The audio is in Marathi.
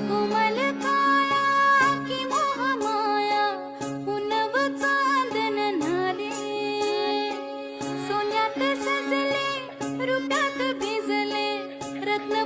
कोमल काया की मोहमाया पुनव चांदन नाले सोन्यात सजले रुटात भिजले रत्न